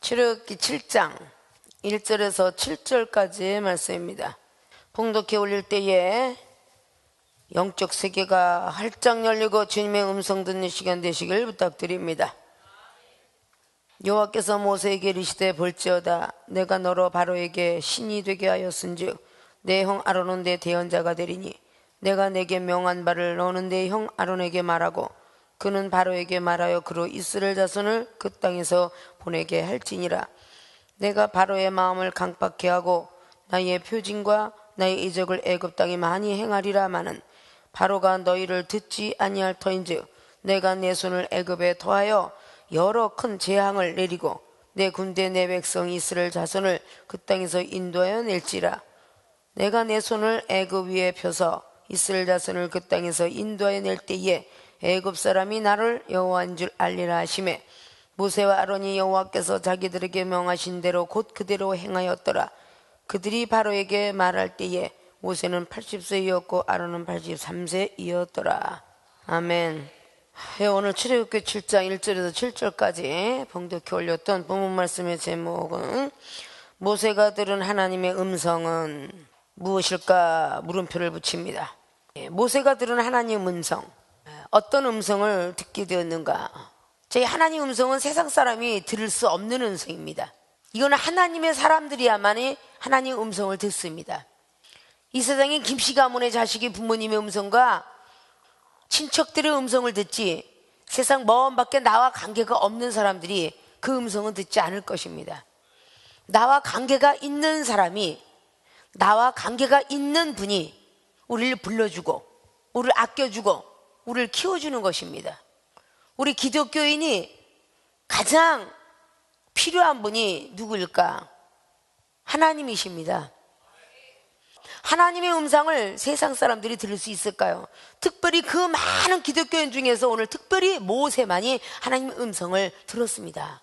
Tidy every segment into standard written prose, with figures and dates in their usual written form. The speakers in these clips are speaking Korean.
출애굽기 7장 1절에서 7절까지의 말씀입니다. 봉독해 올릴 때에 영적 세계가 활짝 열리고 주님의 음성 듣는 시간 되시길 부탁드립니다. 여호와께서 모세에게 이르시되 볼지어다 내가 너로 바로에게 신이 되게 하였은즉 내 형 아론은 내 대언자가 되리니 내가 내게 명한 바를 너는 내 형 아론에게 말하고 그는 바로에게 말하여 그로 이스라엘 자손을 그 땅에서 보내게 할지니라. 내가 바로의 마음을 강팍케 하고 나의 표징과 나의 이적을 애굽 땅에 많이 행하리라마는 바로가 너희를 듣지 아니할 터인즉 내가 내 손을 애굽에 더하여 여러 큰 재앙을 내리고 내 군대 내 백성 이스라엘 자손을 그 땅에서 인도하여 낼지라. 내가 내 손을 애굽 위에 펴서 이스라엘 자손을 그 땅에서 인도하여 낼 때에 애굽 사람이 나를 여호와인 줄 알리라 하시매 모세와 아론이 여호와께서 자기들에게 명하신 대로 곧 그대로 행하였더라. 그들이 바로에게 말할 때에 모세는 80세이었고 아론은 83세이었더라. 아멘. 오늘 출애굽기 7장 1절에서 7절까지 봉독해 올렸던 본문 말씀의 제목은 모세가 들은 하나님의 음성은 무엇일까 물음표를 붙입니다. 모세가 들은 하나님의 음성, 어떤 음성을 듣게 되었는가? 저희 하나님 음성은 세상 사람이 들을 수 없는 음성입니다. 이거는 하나님의 사람들이야만이 하나님 음성을 듣습니다. 이 세상에 김씨 가문의 자식이 부모님의 음성과 친척들의 음성을 듣지 세상 먼 밖에 나와 관계가 없는 사람들이 그 음성은 듣지 않을 것입니다. 나와 관계가 있는 사람이, 나와 관계가 있는 분이 우리를 불러주고 우리를 아껴주고 우리를 키워주는 것입니다. 우리 기독교인이 가장 필요한 분이 누구일까? 하나님이십니다. 하나님의 음성을 세상 사람들이 들을 수 있을까요? 특별히 그 많은 기독교인 중에서 오늘 특별히 모세만이 하나님의 음성을 들었습니다.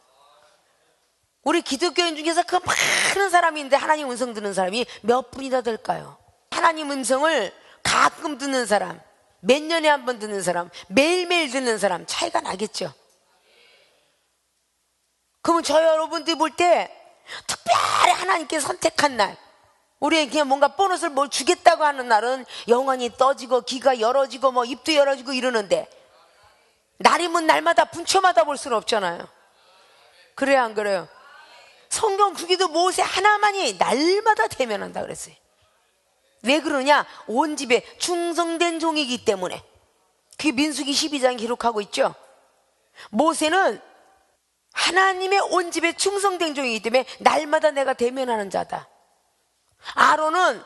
우리 기독교인 중에서 그 많은 사람이 있는데 하나님 음성 듣는 사람이 몇 분이나 될까요? 하나님 음성을 가끔 듣는 사람, 몇 년에 한 번 듣는 사람, 매일매일 듣는 사람 차이가 나겠죠. 그러면 저 여러분들이 볼 때 특별히 하나님께 선택한 날, 우리에게 뭔가 보너스를 뭘 주겠다고 하는 날은 영혼이 떠지고 귀가 열어지고 뭐 입도 열어지고 이러는데 날이면 날마다 분초마다 볼 수는 없잖아요. 그래요 안 그래요? 성경 주기도 모세 하나만이 날마다 대면한다 그랬어요. 왜 그러냐? 온 집에 충성된 종이기 때문에. 그게 민수기 12장 기록하고 있죠. 모세는 하나님의 온 집에 충성된 종이기 때문에 날마다 내가 대면하는 자다. 아론은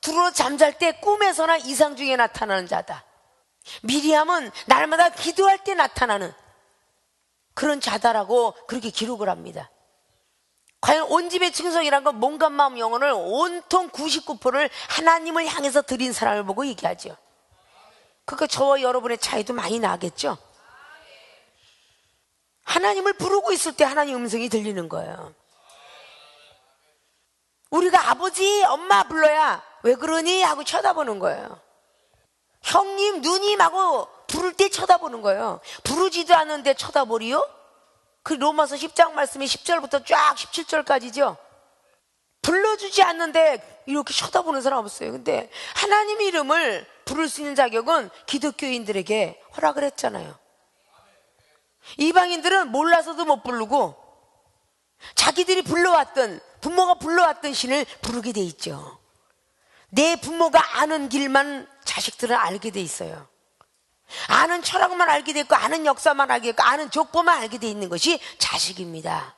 두루 잠잘 때 꿈에서나 이상 중에 나타나는 자다. 미리암은 날마다 기도할 때 나타나는 그런 자다라고 그렇게 기록을 합니다. 과연 온 집의 충성이란 건 몸과 마음 영혼을 온통 99%를 하나님을 향해서 드린 사람을 보고 얘기하죠. 그러니까 저와 여러분의 차이도 많이 나겠죠. 하나님을 부르고 있을 때 하나님 음성이 들리는 거예요. 우리가 아버지, 엄마 불러야 왜 그러니? 하고 쳐다보는 거예요. 형님, 누님 하고 부를 때 쳐다보는 거예요. 부르지도 않는데 쳐다보리요? 그 로마서 10장 말씀이 10절부터 쫙 17절까지죠. 불러주지 않는데 이렇게 쳐다보는 사람 없어요. 근데 하나님의 이름을 부를 수 있는 자격은 기독교인들에게 허락을 했잖아요. 이방인들은 몰라서도 못 부르고 자기들이 불러왔던, 부모가 불러왔던 신을 부르게 돼 있죠. 내 부모가 아는 길만 자식들은 알게 돼 있어요. 아는 철학만 알게 돼 있고 아는 역사만 알게 돼 있고 아는 족보만 알게 돼 있는 것이 자식입니다.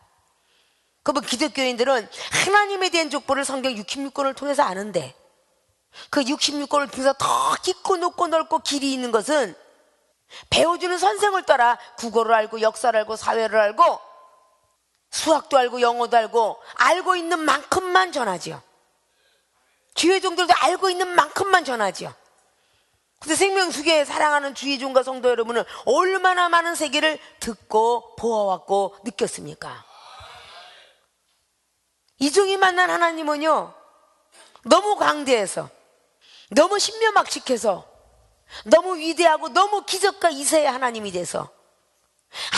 그러면 기독교인들은 하나님에 대한 족보를 성경 66권을 통해서 아는데 그 66권을 통해서 더 깊고 높고 넓고 길이 있는 것은 배워주는 선생을 따라 국어를 알고 역사를 알고 사회를 알고 수학도 알고 영어도 알고 있는 만큼만 전하지요. 주의종들도 알고 있는 만큼만 전하지요. 근데 생명수계에 사랑하는 주의종과 성도 여러분은 얼마나 많은 세계를 듣고 보아왔고 느꼈습니까? 이종이 만난 하나님은요, 너무 광대해서, 너무 신묘막측해서, 너무 위대하고 너무 기적과 이세의 하나님이 돼서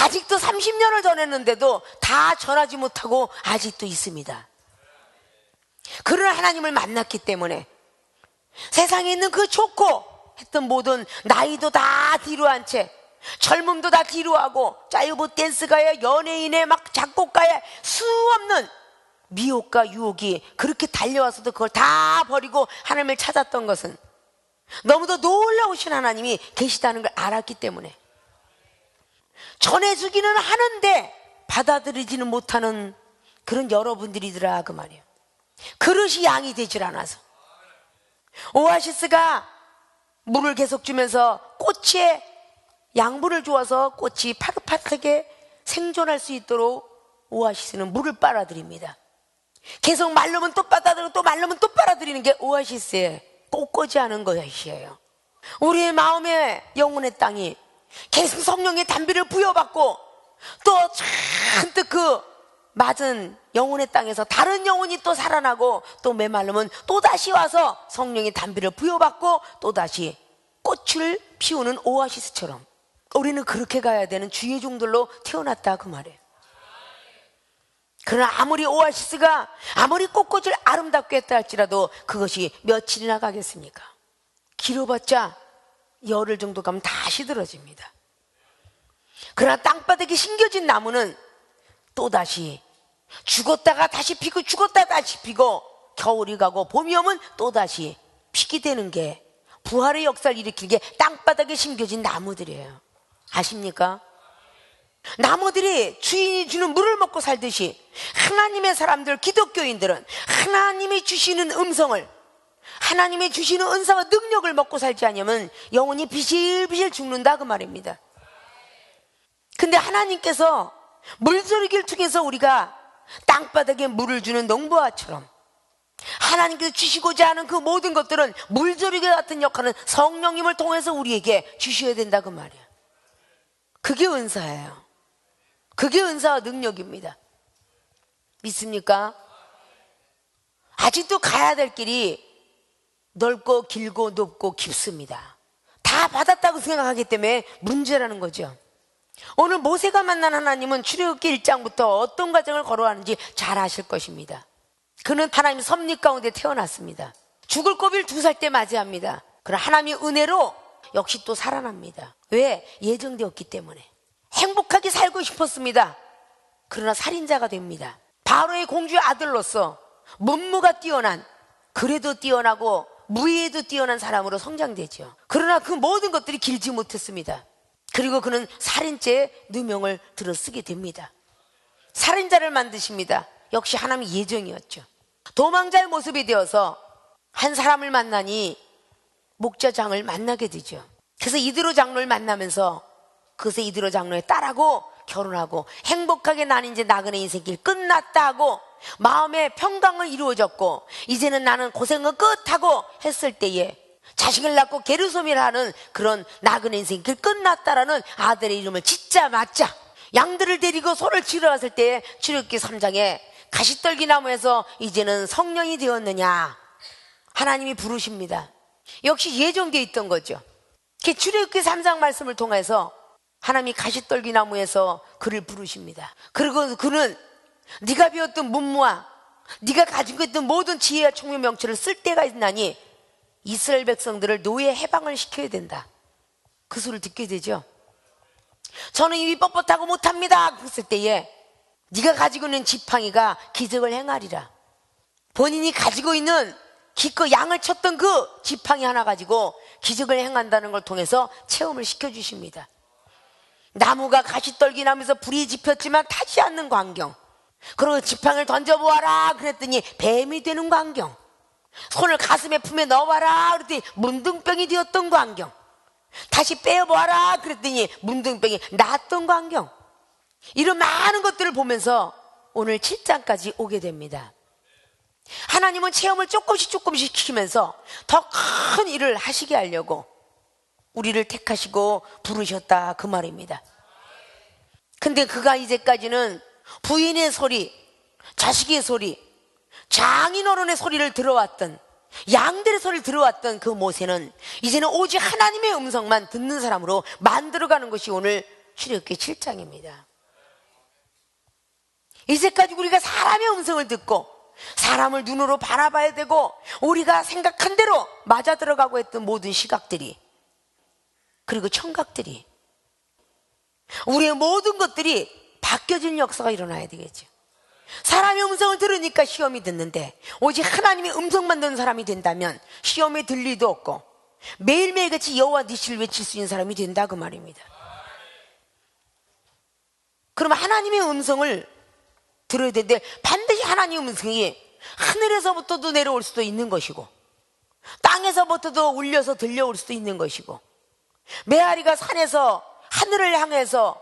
아직도 30년을 전했는데도 다 전하지 못하고 아직도 있습니다. 그런 하나님을 만났기 때문에 세상에 있는 그 좋고 했던 모든 나이도 다 뒤로한 채, 젊음도 다 뒤로하고, 짜이브 댄스가야 연예인의 막 작곡가의 수없는 미혹과 유혹이 그렇게 달려와서도 그걸 다 버리고 하나님을 찾았던 것은 너무도 놀라우신 하나님이 계시다는 걸 알았기 때문에, 전해주기는 하는데 받아들이지는 못하는 그런 여러분들이더라 그 말이에요. 그릇이 양이 되질 않아서. 오아시스가 물을 계속 주면서 꽃에 양분을 주어서 꽃이 파릇파릇하게 생존할 수 있도록 오아시스는 물을 빨아들입니다. 계속 말르면 또 빨아들이고 또 말르면 또 빨아들이는 게 오아시스의 꽃꽂이 하는 것이에요. 우리의 마음의 영혼의 땅이 계속 성령의 단비를 부여받고 또 잔뜩 그 맞은 영혼의 땅에서 다른 영혼이 또 살아나고 또 메말르면 또다시 와서 성령의 단비를 부여받고 또다시 꽃을 피우는 오아시스처럼 우리는 그렇게 가야 되는 주의 종들로 태어났다 그 말이에요. 그러나 아무리 오아시스가 아무리 꽃꽂이를 아름답게 했다 할지라도 그것이 며칠이나 가겠습니까? 길어봤자 열흘 정도 가면 다 시들어집니다. 그러나 땅바닥에 심겨진 나무는 또다시 죽었다가 다시 피고 죽었다가 다시 피고 겨울이 가고 봄이 오면 또다시 피게 되는 게 부활의 역사를 일으키는 게 땅바닥에 심겨진 나무들이에요. 아십니까? 나무들이 주인이 주는 물을 먹고 살듯이 하나님의 사람들, 기독교인들은 하나님이 주시는 음성을, 하나님이 주시는 은사와 능력을 먹고 살지 않으면 영혼이 비실비실 죽는다 그 말입니다. 근데 하나님께서 물조르기를 통해서 우리가 땅바닥에 물을 주는 농부와처럼 하나님께서 주시고자 하는 그 모든 것들은 물조르기 같은 역할은 성령님을 통해서 우리에게 주셔야 된다 그 말이야. 그게 은사예요. 그게 은사와 능력입니다. 믿습니까? 아직도 가야 될 길이 넓고 길고 높고 깊습니다. 다 받았다고 생각하기 때문에 문제라는 거죠. 오늘 모세가 만난 하나님은 출애굽기 1장부터 어떤 과정을 걸어가는지 잘 아실 것입니다. 그는 하나님 섭리 가운데 태어났습니다. 죽을 고비를 2살 때 맞이합니다. 그러나 하나님의 은혜로 역시 또 살아납니다. 왜? 예정되었기 때문에. 행복하게 살고 싶었습니다. 그러나 살인자가 됩니다. 바로의 공주의 아들로서 문무가 뛰어난, 그래도 뛰어나고 무예에도 뛰어난 사람으로 성장되죠. 그러나 그 모든 것들이 길지 못했습니다. 그리고 그는 살인죄에 누명을 들어쓰게 됩니다. 살인자를 만드십니다. 역시 하나님의 예정이었죠. 도망자의 모습이 되어서 한 사람을 만나니 목자장을 만나게 되죠. 그래서 이드로 장로를 만나면서 그래서 이드로 장로의 딸하고 결혼하고 행복하게 나는 이제 나그네 인생길 끝났다 하고 마음의 평강을 이루어졌고 이제는 나는 고생은 끝하고 했을 때에 자식을 낳고 게르솜이라는 그런 나그네 인생길 끝났다라는 아들의 이름을 짓자마자 양들을 데리고 소를 치러 갔을 때에 출애굽기 3장에 가시떨기 나무에서 이제는 성령이 되었느냐 하나님이 부르십니다. 역시 예정되어 있던 거죠. 출애굽기 3장 말씀을 통해서 하나님이 가시떨기 나무에서 그를 부르십니다. 그리고 그는 네가 배웠던 문무와 네가 가지고 있던 모든 지혜와 총명 명철을 쓸 때가 있나니 이스라엘 백성들을 노예 해방을 시켜야 된다. 그 소리를 듣게 되죠. 저는 이미 뻣뻣하고 못합니다. 그랬을 때에 네가 가지고 있는 지팡이가 기적을 행하리라. 본인이 가지고 있는 기껏 양을 쳤던 그 지팡이 하나 가지고 기적을 행한다는 걸 통해서 체험을 시켜주십니다. 나무가 가시떨기 나무에서 불이 지폈지만 타지 않는 광경. 그리고 지팡이를 던져보아라 그랬더니 뱀이 되는 광경. 손을 가슴에 품에 넣어봐라 그랬더니 문둥병이 되었던 광경. 다시 빼어보아라 그랬더니 문둥병이 낫던 광경. 이런 많은 것들을 보면서 오늘 7장까지 오게 됩니다. 하나님은 체험을 조금씩 시키면서 더 큰 일을 하시게 하려고 우리를 택하시고 부르셨다 그 말입니다. 근데 그가 이제까지는 부인의 소리, 자식의 소리, 장인어른의 소리를 들어왔던, 양들의 소리를 들어왔던 그 모세는 이제는 오직 하나님의 음성만 듣는 사람으로 만들어가는 것이 오늘 출애굽기 7장입니다. 이제까지 우리가 사람의 음성을 듣고 사람을 눈으로 바라봐야 되고 우리가 생각한 대로 맞아 들어가고 했던 모든 시각들이 그리고 청각들이 우리의 모든 것들이 바뀌어지는 역사가 일어나야 되겠죠. 사람의 음성을 들으니까 시험이 듣는데 오직 하나님의 음성만 듣는 사람이 된다면 시험에 들 리도 없고 매일매일 같이 여호와 니시를 외칠 수 있는 사람이 된다 그 말입니다. 그러면 하나님의 음성을 들어야 되는데 반드시 하나님의 음성이 하늘에서부터도 내려올 수도 있는 것이고 땅에서부터도 울려서 들려올 수도 있는 것이고 메아리가 산에서 하늘을 향해서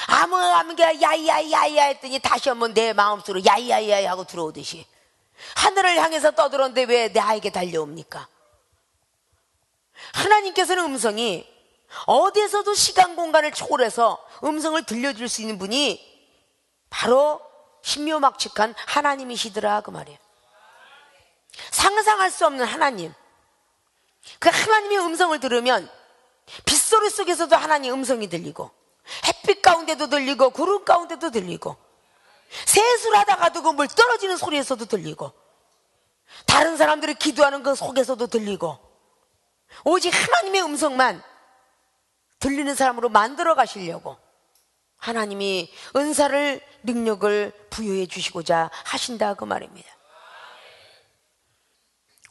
아무게 야이야이야이야 했더니 다시 한번 내 마음속으로 야이야이야 하고 들어오듯이 하늘을 향해서 떠들었는데 왜 나에게 달려옵니까? 하나님께서는 음성이 어디에서도 시간 공간을 초월해서 음성을 들려줄 수 있는 분이 바로 신묘막측한 하나님이시더라 그 말이에요. 상상할 수 없는 하나님, 그 하나님의 음성을 들으면 빗소리 속에서도 하나님의 음성이 들리고 햇빛 가운데도 들리고 구름 가운데도 들리고 세수하다가도 그 물 떨어지는 소리에서도 들리고 다른 사람들이 기도하는 그 속에서도 들리고 오직 하나님의 음성만 들리는 사람으로 만들어 가시려고 하나님이 은사를 능력을 부여해 주시고자 하신다 그 말입니다.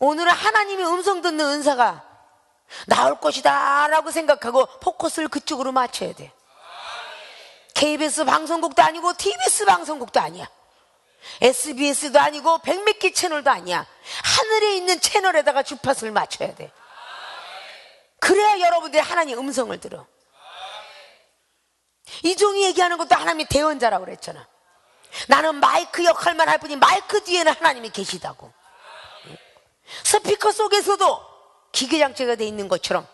오늘은 하나님의 음성 듣는 은사가 나올 것이다 라고 생각하고 포커스를 그쪽으로 맞춰야 돼. KBS 방송국도 아니고 TBS 방송국도 아니야. SBS도 아니고 백몇 개 채널도 아니야. 하늘에 있는 채널에다가 주파수를 맞춰야 돼. 그래야 여러분들이 하나님의 음성을 들어. 이종이 얘기하는 것도 하나님의 대언자라고 그랬잖아. 나는 마이크 역할만 할 뿐이 마이크 뒤에는 하나님이 계시다고. 스피커 속에서도 기계장치가 돼 있는 것처럼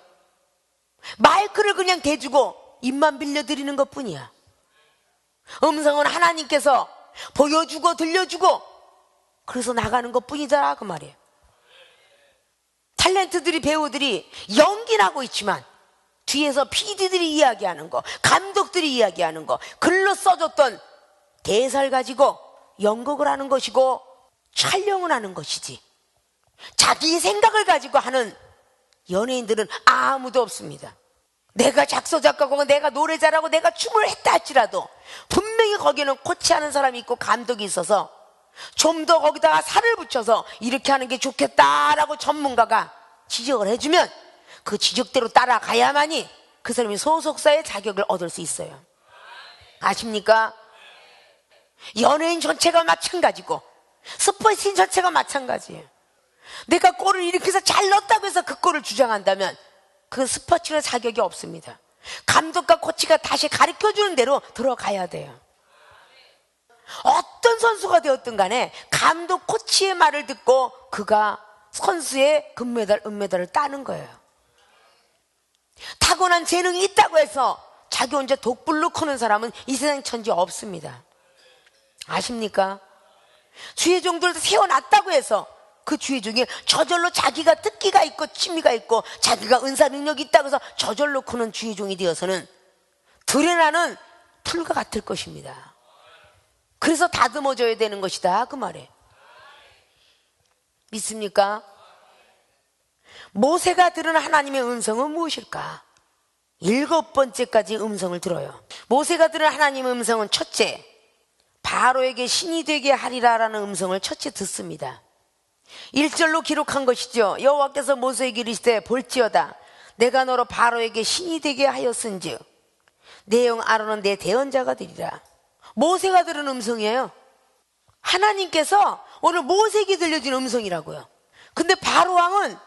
마이크를 그냥 대주고 입만 빌려드리는 것뿐이야. 음성은 하나님께서 보여주고 들려주고 그래서 나가는 것뿐이다 그 말이에요. 탤런트들이 배우들이 연기는 하고 있지만 뒤에서 PD들이 이야기하는 거, 감독들이 이야기하는 거, 글로 써줬던 대사를 가지고 연극을 하는 것이고 촬영을 하는 것이지 자기 생각을 가지고 하는 연예인들은 아무도 없습니다. 내가 작사 작곡하고 내가 노래 잘하고 내가 춤을 했다 할지라도 분명히 거기는 코치하는 사람이 있고 감독이 있어서 좀 더 거기다가 살을 붙여서 이렇게 하는 게 좋겠다라고 전문가가 지적을 해주면 그 지적대로 따라가야만이 그 사람이 소속사의 자격을 얻을 수 있어요. 아십니까? 연예인 전체가 마찬가지고 스포츠인 전체가 마찬가지예요. 내가 골을 이렇게 해서 잘 넣었다고 해서 그 골을 주장한다면 그 스포츠는 자격이 없습니다. 감독과 코치가 다시 가르쳐주는 대로 들어가야 돼요. 어떤 선수가 되었든 간에 감독 코치의 말을 듣고 그가 선수의 금메달, 은메달을 따는 거예요. 타고난 재능이 있다고 해서 자기 혼자 독불로 크는 사람은 이 세상 천지 없습니다. 아십니까? 주의 종들도 세워놨다고 해서 그 주의 종이 저절로 자기가 특기가 있고 취미가 있고 자기가 은사 능력이 있다고 해서 저절로 크는 주의 종이 되어서는 드러나는 풀과 같을 것입니다. 그래서 다듬어져야 되는 것이다 그 말이에요. 믿습니까? 모세가 들은 하나님의 음성은 무엇일까? 7번째까지 음성을 들어요. 모세가 들은 하나님의 음성은 첫째, 바로에게 신이 되게 하리라라는 음성을 첫째 듣습니다. 1절로 기록한 것이죠. 여호와께서 모세에게 이르시되 볼지어다 내가 너로 바로에게 신이 되게 하였은즉 내 형 아론은 내 대언자가 되리라. 모세가 들은 음성이에요. 하나님께서 오늘 모세에게 들려준 음성이라고요. 근데 바로 왕은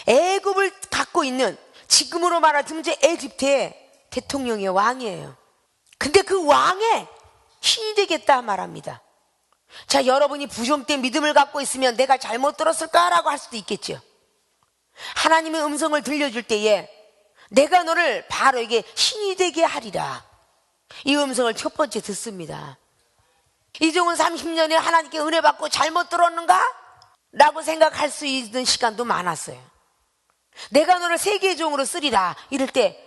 애굽을 갖고 있는 지금으로 말하자면 에집트의 대통령의 왕이에요. 근데 그 왕의 신이 되겠다 말합니다. 자, 여러분이 부정된 믿음을 갖고 있으면 내가 잘못 들었을까라고 할 수도 있겠죠. 하나님의 음성을 들려줄 때에 내가 너를 바로에게 신이 되게 하리라. 이 음성을 첫 번째 듣습니다. 이종은 30년에 하나님께 은혜 받고 잘못 들었는가? 라고 생각할 수 있는 시간도 많았어요. 내가 너를 세계의 종으로 쓰리라 이럴 때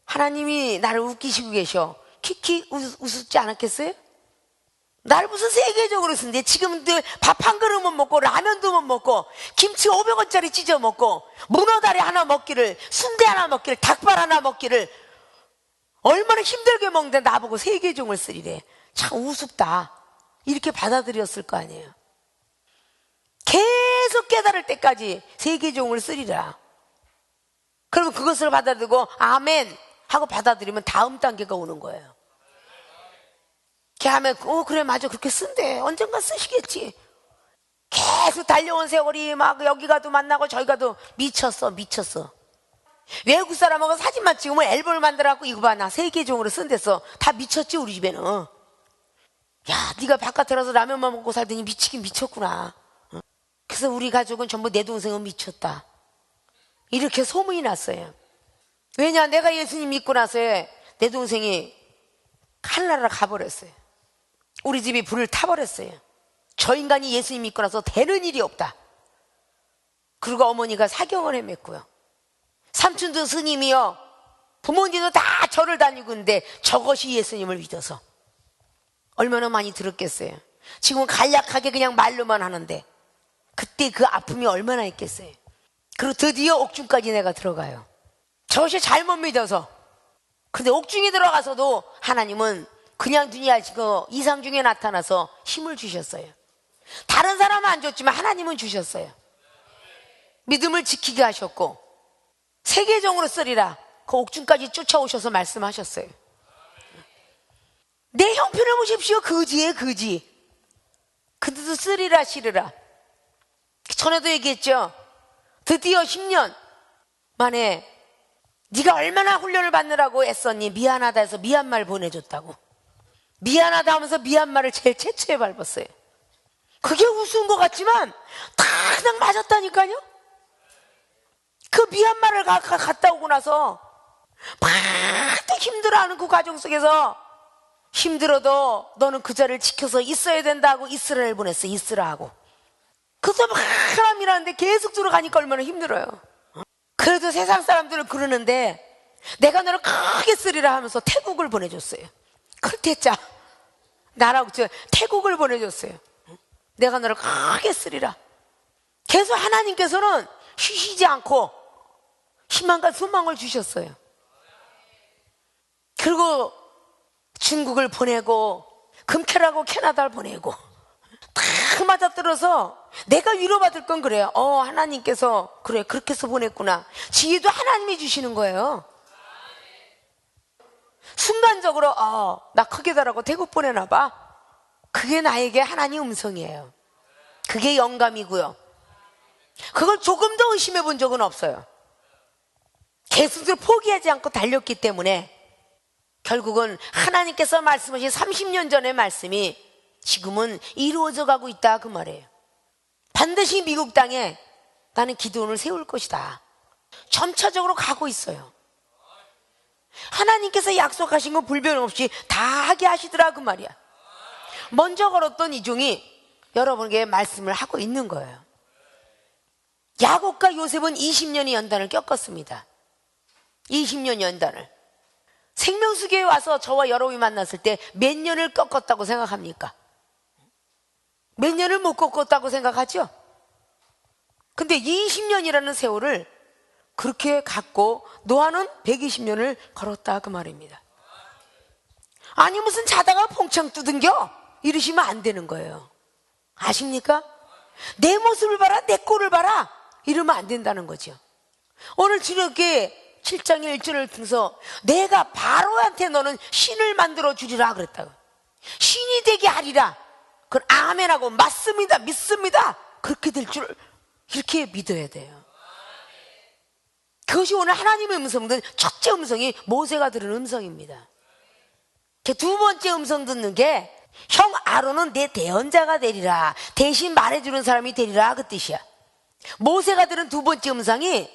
하나님이 나를 웃기시고 계셔. 키키 웃지 않았겠어요? 날 무슨 세계적으로 쓰는데 지금 밥 한 그릇 못 먹고 라면도 못 먹고 김치 500원짜리 찢어 먹고 문어다리 하나 먹기를, 순대 하나 먹기를, 닭발 하나 먹기를 얼마나 힘들게 먹는데 나보고 세계종을 쓰리래. 참 우습다. 이렇게 받아들였을 거 아니에요. 계속 깨달을 때까지 세계종을 쓰리라. 그러면 그것을 받아들이고 아멘 하고 받아들이면 다음 단계가 오는 거예요. 이렇게 하면 그래 맞아 그렇게 쓴대. 언젠가 쓰시겠지. 계속 달려온 세월이 막 여기 가도 만나고 저기 가도 미쳤어. 외국 사람하고 사진만 찍으면 앨범을 만들어갖고 이거 봐 나 세계종으로 쓴댔어. 다 미쳤지 우리 집에는. 야 네가 바깥에 나서 라면만 먹고 살더니 미치긴 미쳤구나. 그래서 우리 가족은 전부 내 동생은 미쳤다. 이렇게 소문이 났어요. 왜냐 내가 예수님 믿고 나서 내 동생이 칼나라 가버렸어요. 우리 집이 불을 타버렸어요. 저 인간이 예수님 믿고 나서 되는 일이 없다. 그리고 어머니가 사경을 헤맸고요. 삼촌도 스님이요. 부모님도 다 절을 다니고 있는데 저것이 예수님을 믿어서 얼마나 많이 들었겠어요. 지금은 간략하게 그냥 말로만 하는데 그때 그 아픔이 얼마나 있겠어요. 그리고 드디어 옥중까지 내가 들어가요. 저것이 잘못 믿어서. 근데 옥중에 들어가서도 하나님은 그냥 두니 하시고 이상 중에 나타나서 힘을 주셨어요. 다른 사람은 안 줬지만 하나님은 주셨어요. 믿음을 지키게 하셨고 세계적으로 쓰리라 그 옥중까지 쫓아오셔서 말씀하셨어요. 내 형편을 보십시오. 거지에 거지. 그들도 쓰리라 시리라. 전에도 얘기했죠. 드디어 10년 만에 네가 얼마나 훈련을 받느라고 애썼니? 미안하다 해서 미얀마를 보내줬다고. 미안하다 하면서 미얀마를 제일 최초에 밟았어요. 그게 우스운 것 같지만 다 그냥 맞았다니까요. 그 미얀마를 갔다 오고 나서 막 힘들어하는 그 과정 속에서 힘들어도 너는 그 자리를 지켜서 있어야 된다고 이스라엘 보냈어. 이스라하고. 그래서 막 사람이라는데 계속 들어가니까 얼마나 힘들어요. 그래도 세상 사람들은 그러는데 내가 너를 크게 쓰리라 하면서 태국을 보내줬어요. 클테짜 나라고 태국을 보내줬어요. 내가 너를 크게 쓰리라. 계속 하나님께서는 쉬시지 않고 희망과 소망을 주셨어요. 그리고 중국을 보내고 금캐라고 캐나다를 보내고 다 맞아떨어서 내가 위로받을 건 그래요. 하나님께서 그래 그렇게 해서 보냈구나. 지혜도 하나님이 주시는 거예요. 순간적으로 나 크게 다라고 태국 보내나 봐. 그게 나에게 하나님 음성이에요. 그게 영감이고요. 그걸 조금 더 의심해 본 적은 없어요. 계속 포기하지 않고 달렸기 때문에 결국은 하나님께서 말씀하신 30년 전의 말씀이 지금은 이루어져 가고 있다 그 말이에요. 반드시 미국 땅에 나는 기도원을 세울 것이다. 점차적으로 가고 있어요. 하나님께서 약속하신 건 불변 없이 다 하게 하시더라 그 말이야. 먼저 걸었던 이 종이 여러분에게 말씀을 하고 있는 거예요. 야곱과 요셉은 20년의 연단을 겪었습니다. 20년 연단을. 생명수교에 와서 저와 여러분이 만났을 때 몇 년을 겪었다고 생각합니까? 몇 년을 못 겪었다고 생각하죠? 근데 20년이라는 세월을 그렇게 갖고 노아는 120년을 걸었다 그 말입니다. 아니 무슨 자다가 퐁창 두든겨 이러시면 안 되는 거예요. 아십니까? 내 모습을 봐라 내 꼴을 봐라 이러면 안 된다는 거죠. 오늘 주님께 7장 1절을 통해서 내가 바로한테 너는 신을 만들어 주리라 그랬다고. 신이 되게 하리라. 그건 아멘하고 맞습니다 믿습니다 그렇게 될 줄 이렇게 믿어야 돼요. 그것이 오늘 하나님의 음성은 첫째 음성이 모세가 들은 음성입니다. 두 번째 음성 듣는 게 형 아론은 내 대언자가 되리라. 대신 말해주는 사람이 되리라 그 뜻이야. 모세가 들은 두 번째 음성이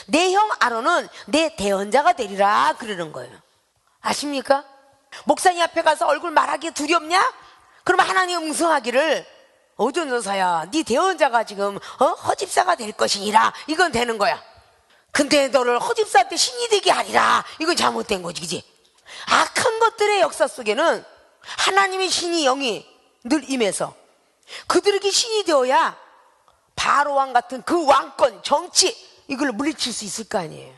내 형 아론은 내 대언자가 되리라 그러는 거예요. 아십니까? 목사님 앞에 가서 얼굴 말하기 두렵냐? 그러면 하나님 음성하기를 어쩐 여사야 네 대언자가 지금 허집사가 될 것이니라 이건 되는 거야. 근데 너를 허집사한테 신이 되게 하리라. 이건 잘못된 거지, 그지? 악한 것들의 역사 속에는 하나님의 신이 영이 늘 임해서 그들에게 신이 되어야 바로왕 같은 그 왕권, 정치 이걸 물리칠 수 있을 거 아니에요.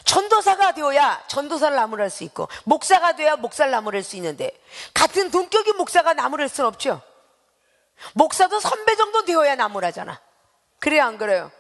전도사가 되어야 전도사를 나무랄 수 있고, 목사가 되어야 목사를 나무랄 수 있는데, 같은 동격인 목사가 나무랄 수는 없죠. 목사도 선배 정도 되어야 나무라잖아. 그래요, 안 그래요?